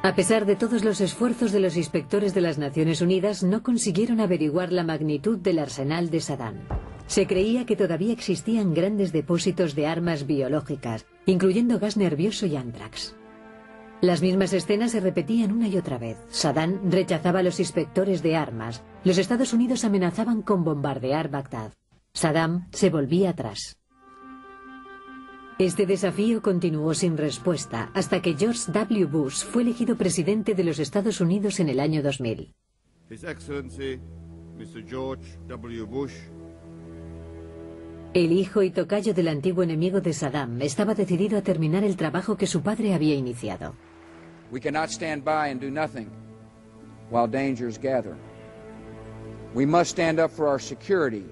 A pesar de todos los esfuerzos de los inspectores de las Naciones Unidas, no consiguieron averiguar la magnitud del arsenal de Saddam. Se creía que todavía existían grandes depósitos de armas biológicas, incluyendo gas nervioso y ántrax. Las mismas escenas se repetían una y otra vez. Saddam rechazaba a los inspectores de armas. Los Estados Unidos amenazaban con bombardear Bagdad. Saddam se volvía atrás. Este desafío continuó sin respuesta hasta que George W. Bush fue elegido presidente de los Estados Unidos en el año 2000. His Excellency, Mr. George W. Bush. El hijo y tocayo del antiguo enemigo de Saddam estaba decidido a terminar el trabajo que su padre había iniciado. We cannot stand by and do nothing while dangers gather. We must stand up for our security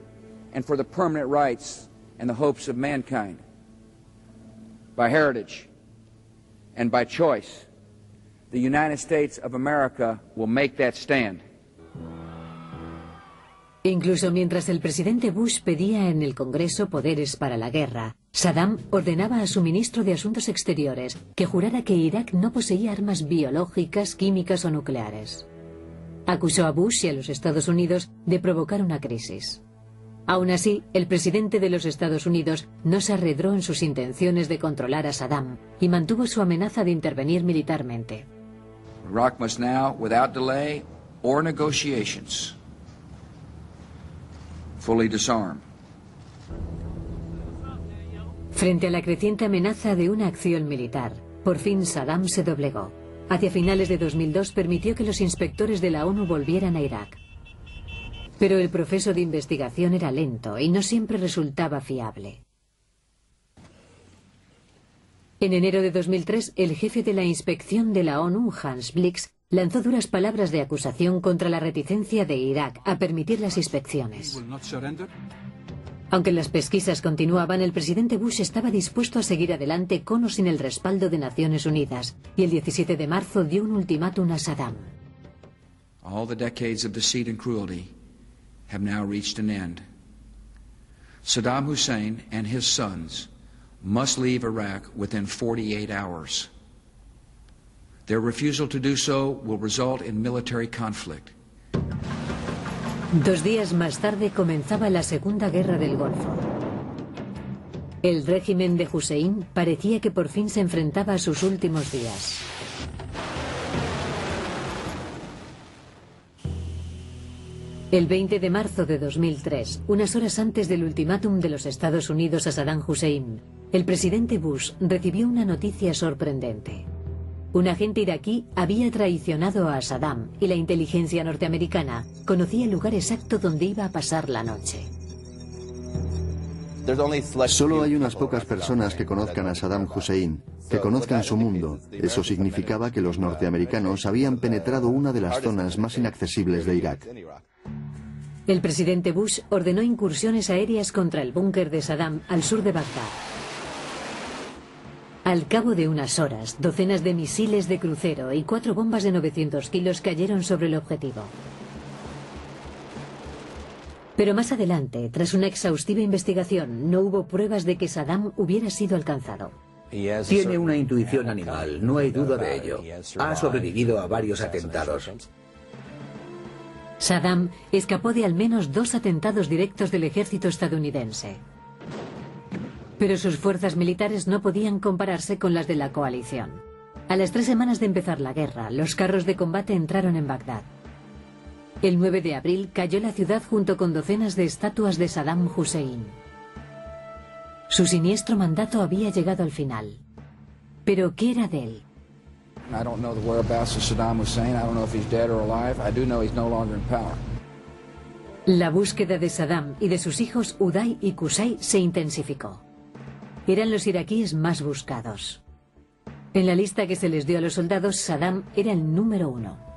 and for the permanent rights and the hopes of mankind. By heritage and by choice, the United States of America will make that stand. Incluso mientras el presidente Bush pedía en el Congreso poderes para la guerra, Saddam ordenaba a su ministro de Asuntos Exteriores que jurara que Irak no poseía armas biológicas, químicas o nucleares. Acusó a Bush y a los Estados Unidos de provocar una crisis. Aún así, el presidente de los Estados Unidos no se arredró en sus intenciones de controlar a Saddam y mantuvo su amenaza de intervenir militarmente. Iraq must now, without delay or negotiations, fully disarm. Frente a la creciente amenaza de una acción militar, por fin Saddam se doblegó. Hacia finales de 2002 permitió que los inspectores de la ONU volvieran a Irak. Pero el proceso de investigación era lento y no siempre resultaba fiable. En enero de 2003, el jefe de la inspección de la ONU, Hans Blix, lanzó duras palabras de acusación contra la reticencia de Irak a permitir las inspecciones. Aunque las pesquisas continuaban, el presidente Bush estaba dispuesto a seguir adelante con o sin el respaldo de Naciones Unidas, y el 17 de marzo dio un ultimátum a Saddam. All the decades of deceit and cruelty have now reached an end. Saddam Hussein and his sons must leave Iraq within 48 hours. Their refusal to do so will result in military conflict. 2 días más tarde comenzaba la Segunda Guerra del Golfo. El régimen de Hussein parecía que por fin se enfrentaba a sus últimos días. El 20 de marzo de 2003, unas horas antes del ultimátum de los Estados Unidos a Saddam Hussein, el presidente Bush recibió una noticia sorprendente. Un agente iraquí había traicionado a Saddam y la inteligencia norteamericana conocía el lugar exacto donde iba a pasar la noche. Solo hay unas pocas personas que conozcan a Saddam Hussein, que conozcan su mundo. Eso significaba que los norteamericanos habían penetrado una de las zonas más inaccesibles de Irak. El presidente Bush ordenó incursiones aéreas contra el búnker de Saddam al sur de Bagdad. Al cabo de unas horas, docenas de misiles de crucero y 4 bombas de 900 kilos cayeron sobre el objetivo. Pero más adelante, tras una exhaustiva investigación, no hubo pruebas de que Saddam hubiera sido alcanzado. Tiene una intuición animal, no hay duda de ello. Ha sobrevivido a varios atentados. Saddam escapó de al menos 2 atentados directos del ejército estadounidense. Pero sus fuerzas militares no podían compararse con las de la coalición. A las 3 semanas de empezar la guerra, los carros de combate entraron en Bagdad. El 9 de abril cayó la ciudad junto con docenas de estatuas de Saddam Hussein. Su siniestro mandato había llegado al final. ¿Pero qué era de él? I don't know the whereabouts of Saddam Hussein. I don't know if he's dead or alive. I do know he's no longer in power. La búsqueda de Saddam y de sus hijos Uday y Qusay se intensificó. Eran los iraquíes más buscados. En la lista que se les dio a los soldados, Saddam era el número 1.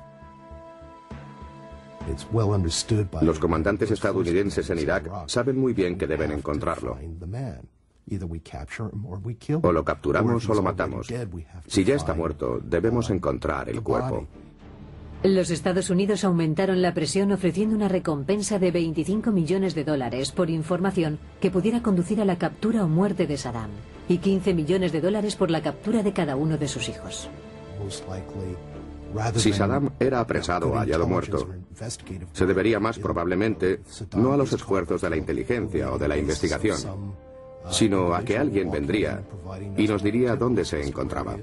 Los comandantes estadounidenses en Irak saben muy bien que deben encontrarlo. O lo capturamos o lo matamos. Si ya está muerto, debemos encontrar el cuerpo. Los Estados Unidos aumentaron la presión ofreciendo una recompensa de $25 millones por información que pudiera conducir a la captura o muerte de Saddam y $15 millones por la captura de cada uno de sus hijos. Si Saddam era apresado o hallado muerto, se debería más probablemente no a los esfuerzos de la inteligencia o de la investigación, sino a que alguien vendría y nos diría dónde se encontraba.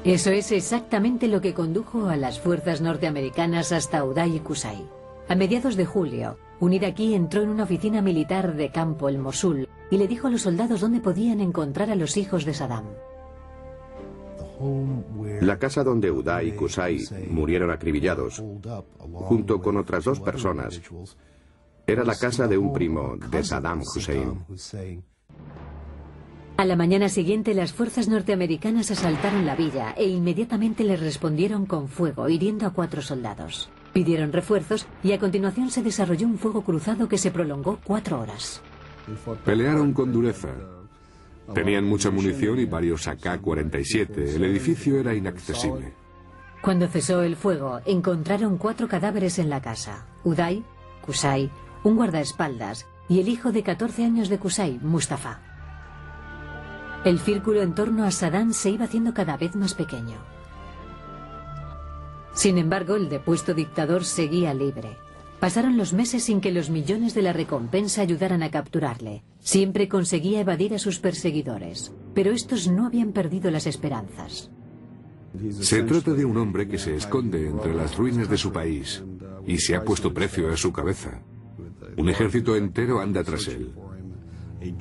Eso es exactamente lo que condujo a las fuerzas norteamericanas hasta Uday y Qusay. A mediados de julio, un iraquí entró en una oficina militar de campo en Mosul y le dijo a los soldados dónde podían encontrar a los hijos de Saddam. La casa donde Uday y Qusay murieron acribillados, junto con otras 2 personas, era la casa de un primo de Saddam Hussein. A la mañana siguiente, las fuerzas norteamericanas asaltaron la villa e inmediatamente les respondieron con fuego, hiriendo a 4 soldados. Pidieron refuerzos y a continuación se desarrolló un fuego cruzado que se prolongó 4 horas. Pelearon con dureza. Tenían mucha munición y varios AK-47. El edificio era inaccesible. Cuando cesó el fuego, encontraron 4 cadáveres en la casa: Uday, Qusay, un guardaespaldas y el hijo de 14 años de Qusay, Mustafa. El círculo en torno a Saddam se iba haciendo cada vez más pequeño. Sin embargo, el depuesto dictador seguía libre. Pasaron los meses sin que los millones de la recompensa ayudaran a capturarle. Siempre conseguía evadir a sus perseguidores, pero estos no habían perdido las esperanzas. Se trata de un hombre que se esconde entre las ruinas de su país y se ha puesto precio a su cabeza. Un ejército entero anda tras él.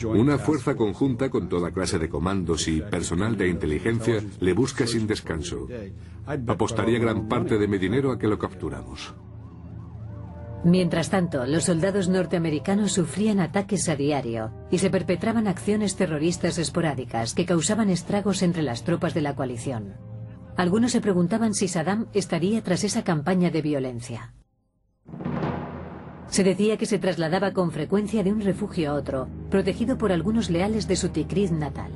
Una fuerza conjunta con toda clase de comandos y personal de inteligencia le busca sin descanso. Apostaría gran parte de mi dinero a que lo capturamos. Mientras tanto, los soldados norteamericanos sufrían ataques a diario y se perpetraban acciones terroristas esporádicas que causaban estragos entre las tropas de la coalición. Algunos se preguntaban si Saddam estaría tras esa campaña de violencia. Se decía que se trasladaba con frecuencia de un refugio a otro, protegido por algunos leales de su Tikrit natal.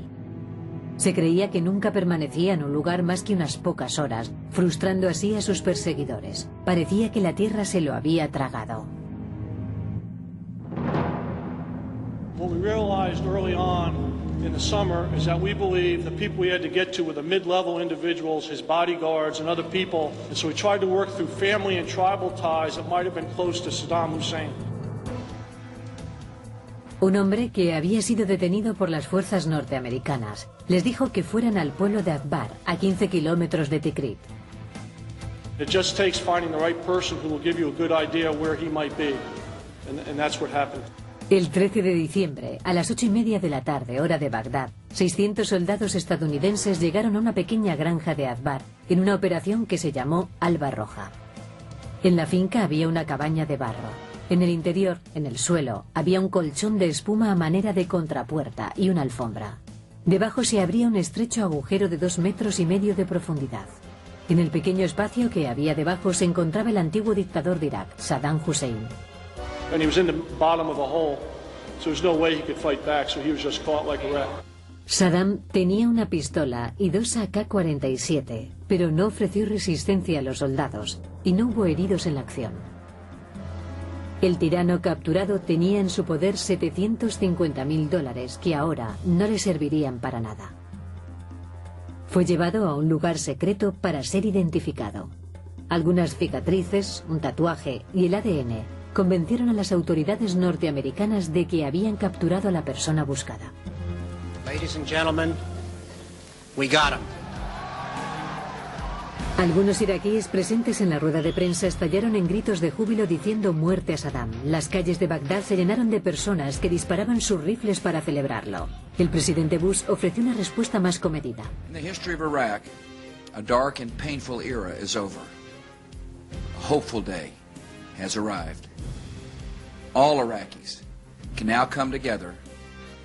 Se creía que nunca permanecía en un lugar más que unas pocas horas, frustrando así a sus perseguidores. Parecía que la tierra se lo había tragado. What we realized early on in the summer is that we believed the people we had to get to were the mid-level individuals, his bodyguards and other people. And so we tried to work through family and tribal ties that might have been close to Saddam Hussein. Un hombre que había sido detenido por las fuerzas norteamericanas les dijo que fueran al pueblo de Atbar, a 15 kilómetros de Tikrit. It just takes finding the right person who will give you a good idea where he might be. And that's what happened. El 13 de diciembre, a las 8:30 de la tarde, hora de Bagdad, 600 soldados estadounidenses llegaron a una pequeña granja de Atbar en una operación que se llamó Alba Roja. En la finca había una cabaña de barro. En el interior, en el suelo, había un colchón de espuma a manera de contrapuerta y una alfombra. Debajo se abría un estrecho agujero de 2,5 metros de profundidad. En el pequeño espacio que había debajo se encontraba el antiguo dictador de Irak, Saddam Hussein. And he was in the bottom of the hole, so there's no way he could fight back, so he was just caught like a rat. Saddam tenía una pistola y 2 AK-47, pero no ofreció resistencia a los soldados y no hubo heridos en la acción. El tirano capturado tenía en su poder $750.000 que ahora no le servirían para nada. Fue llevado a un lugar secreto para ser identificado. Algunas cicatrices, un tatuaje y el ADN convencieron a las autoridades norteamericanas de que habían capturado a la persona buscada. Ladies and gentlemen, we got him. Algunos iraquíes presentes en la rueda de prensa estallaron en gritos de júbilo diciendo muerte a Saddam. Las calles de Bagdad se llenaron de personas que disparaban sus rifles para celebrarlo. El presidente Bush ofreció una respuesta más comedida. In the history of Iraq, a dark and painful era is over. A hopeful day has arrived. All Iraqis can now come together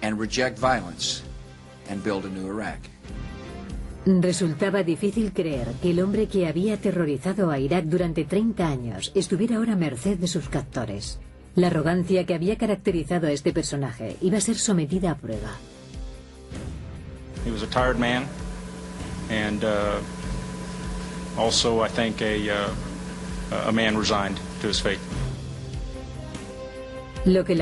and reject violence and build a new Iraq. Resultaba difícil creer que el hombre que había aterrorizado a Irak durante 30 años estuviera ahora a merced de sus captores. La arrogancia que había caracterizado a este personaje iba a ser sometida a prueba. He was a tired man, and also I think a man resigned to his fate. Lo que la